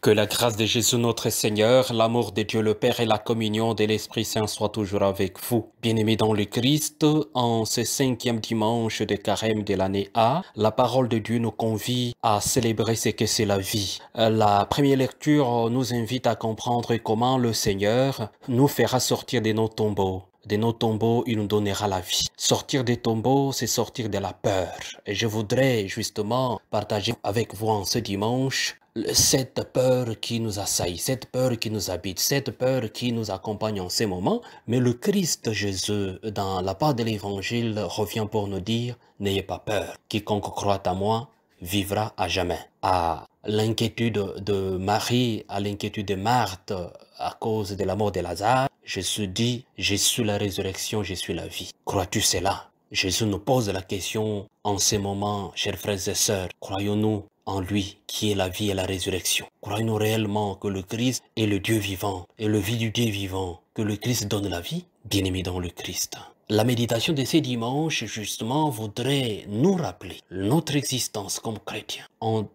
Que la grâce de Jésus notre Seigneur, l'amour de Dieu le Père et la communion de l'Esprit Saint soient toujours avec vous. Bien-aimés dans le Christ, en ce 5e dimanche de carême de l'année A, la parole de Dieu nous convie à célébrer ce que c'est la vie. La première lecture nous invite à comprendre comment le Seigneur nous fera sortir de nos tombeaux. De nos tombeaux, il nous donnera la vie. Sortir des tombeaux, c'est sortir de la peur. Et je voudrais justement partager avec vous en ce dimanche cette peur qui nous assaillit, cette peur qui nous habite, cette peur qui nous accompagne en ces moments. Mais le Christ Jésus, dans la part de l'Évangile, revient pour nous dire, n'ayez pas peur. Quiconque croit à moi vivra à jamais. À l'inquiétude de Marie, à l'inquiétude de Marthe à cause de la mort de Lazare, Jésus dit, je suis la résurrection, je suis la vie. Crois-tu cela? Jésus nous pose la question en ces moments, chers frères et sœurs, croyons-nous en lui qui est la vie et la résurrection? Croyons-nous réellement que le Christ est le Dieu vivant et le vie du Dieu vivant, que le Christ donne la vie? Bien-aimés dans le Christ. La méditation de ces dimanches, justement, voudrait nous rappeler notre existence comme chrétiens en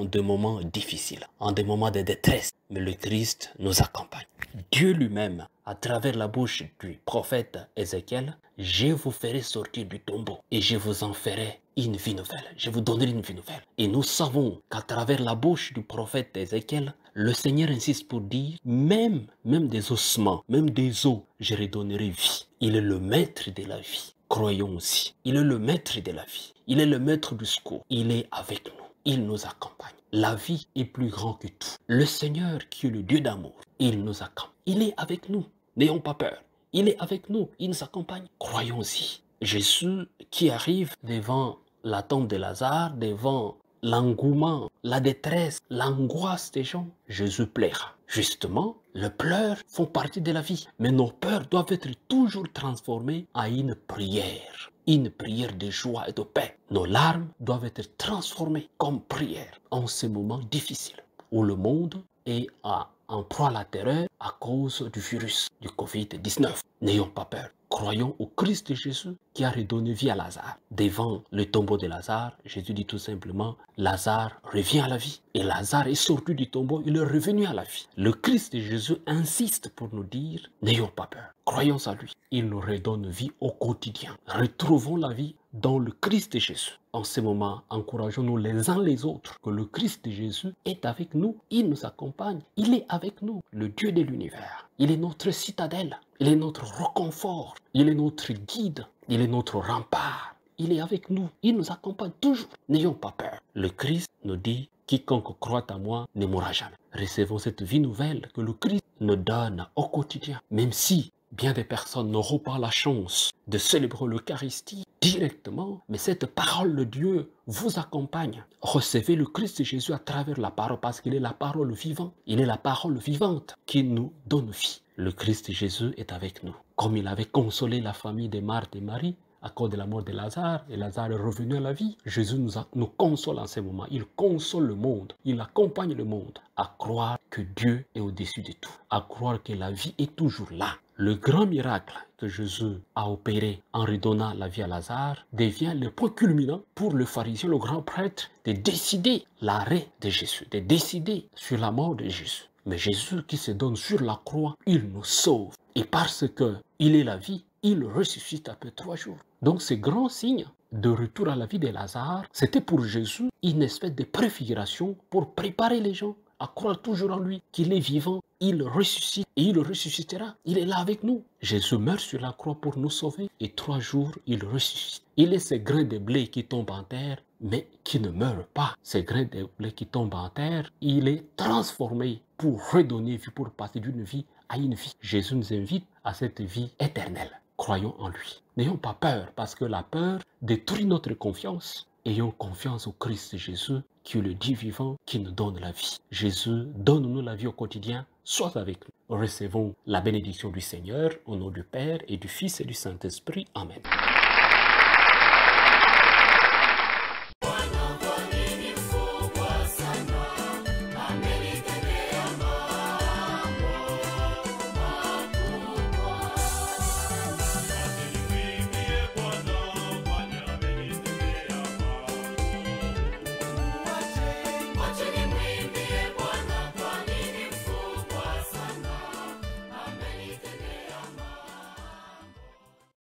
des moments difficiles, en des moments de détresse. Mais le Christ nous accompagne. Dieu lui-même, à travers la bouche du prophète Ézéchiel, je vous ferai sortir du tombeau et je vous en ferai une vie nouvelle. Je vous donnerai une vie nouvelle. Et nous savons qu'à travers la bouche du prophète Ézéchiel, le Seigneur insiste pour dire, même des ossements, même des os, je redonnerai vie. Il est le maître de la vie. Croyons aussi. Il est le maître de la vie. Il est le maître du secours. Il est avec nous. Il nous accompagne. La vie est plus grand que tout. Le Seigneur qui est le Dieu d'amour, il nous accompagne. Il est avec nous. N'ayons pas peur. Il est avec nous. Il nous accompagne. Croyons-y. Jésus qui arrive devant la tombe de Lazare, devant l'engouement, la détresse, l'angoisse des gens, Jésus pleura. Justement, les pleurs font partie de la vie. Mais nos peurs doivent être toujours transformées en une prière de joie et de paix. Nos larmes doivent être transformées comme prière en ces moments difficiles où le monde est en proie à la terreur à cause du virus du Covid-19. N'ayons pas peur. Croyons au Christ de Jésus qui a redonné vie à Lazare. Devant le tombeau de Lazare, Jésus dit tout simplement, Lazare revient à la vie. Et Lazare est sorti du tombeau, il est revenu à la vie. Le Christ de Jésus insiste pour nous dire, n'ayons pas peur. Croyons à lui. Il nous redonne vie au quotidien. Retrouvons la vie dans le Christ de Jésus. En ce moment, encourageons-nous les uns les autres que le Christ de Jésus est avec nous. Il nous accompagne. Il est avec nous, le Dieu de l'univers. Il est notre citadelle. Il est notre réconfort. Il est notre guide. Il est notre rempart. Il est avec nous. Il nous accompagne toujours. N'ayons pas peur. Le Christ nous dit, quiconque croit à moi ne mourra jamais. Recevons cette vie nouvelle que le Christ nous donne au quotidien. Même si bien des personnes n'auront pas la chance de célébrer l'Eucharistie directement, mais cette parole de Dieu vous accompagne. Recevez le Christ Jésus à travers la parole parce qu'il est la parole vivante. Il est la parole vivante qui nous donne vie. Le Christ Jésus est avec nous. Comme il avait consolé la famille de Marthe et Marie à cause de la mort de Lazare, et Lazare est revenu à la vie, Jésus nous console en ce moment. Il console le monde, il accompagne le monde à croire que Dieu est au-dessus de tout, à croire que la vie est toujours là. Le grand miracle que Jésus a opéré en redonnant la vie à Lazare devient le point culminant pour le pharisien, le grand prêtre, de décider l'arrêt de Jésus, de décider sur la mort de Jésus. Mais Jésus qui se donne sur la croix, il nous sauve. Et parce qu'il est la vie, il ressuscite après 3 jours. Donc ce grand signe de retour à la vie de Lazare, c'était pour Jésus une espèce de préfiguration pour préparer les gens à croire toujours en lui, qu'il est vivant, il ressuscite et il ressuscitera. Il est là avec nous. Jésus meurt sur la croix pour nous sauver et 3 jours, il ressuscite. Il est ce grain de blé qui tombe en terre, mais qui ne meurt pas. Ce grain de blé qui tombe en terre, il est transformé pour redonner vie, pour passer d'une vie à une vie. Jésus nous invite à cette vie éternelle. Croyons en lui. N'ayons pas peur parce que la peur détruit notre confiance. Ayons confiance au Christ Jésus qui est le Dieu vivant qui nous donne la vie. Jésus, donne-nous la vie au quotidien, sois avec nous. Recevons la bénédiction du Seigneur au nom du Père et du Fils et du Saint-Esprit. Amen.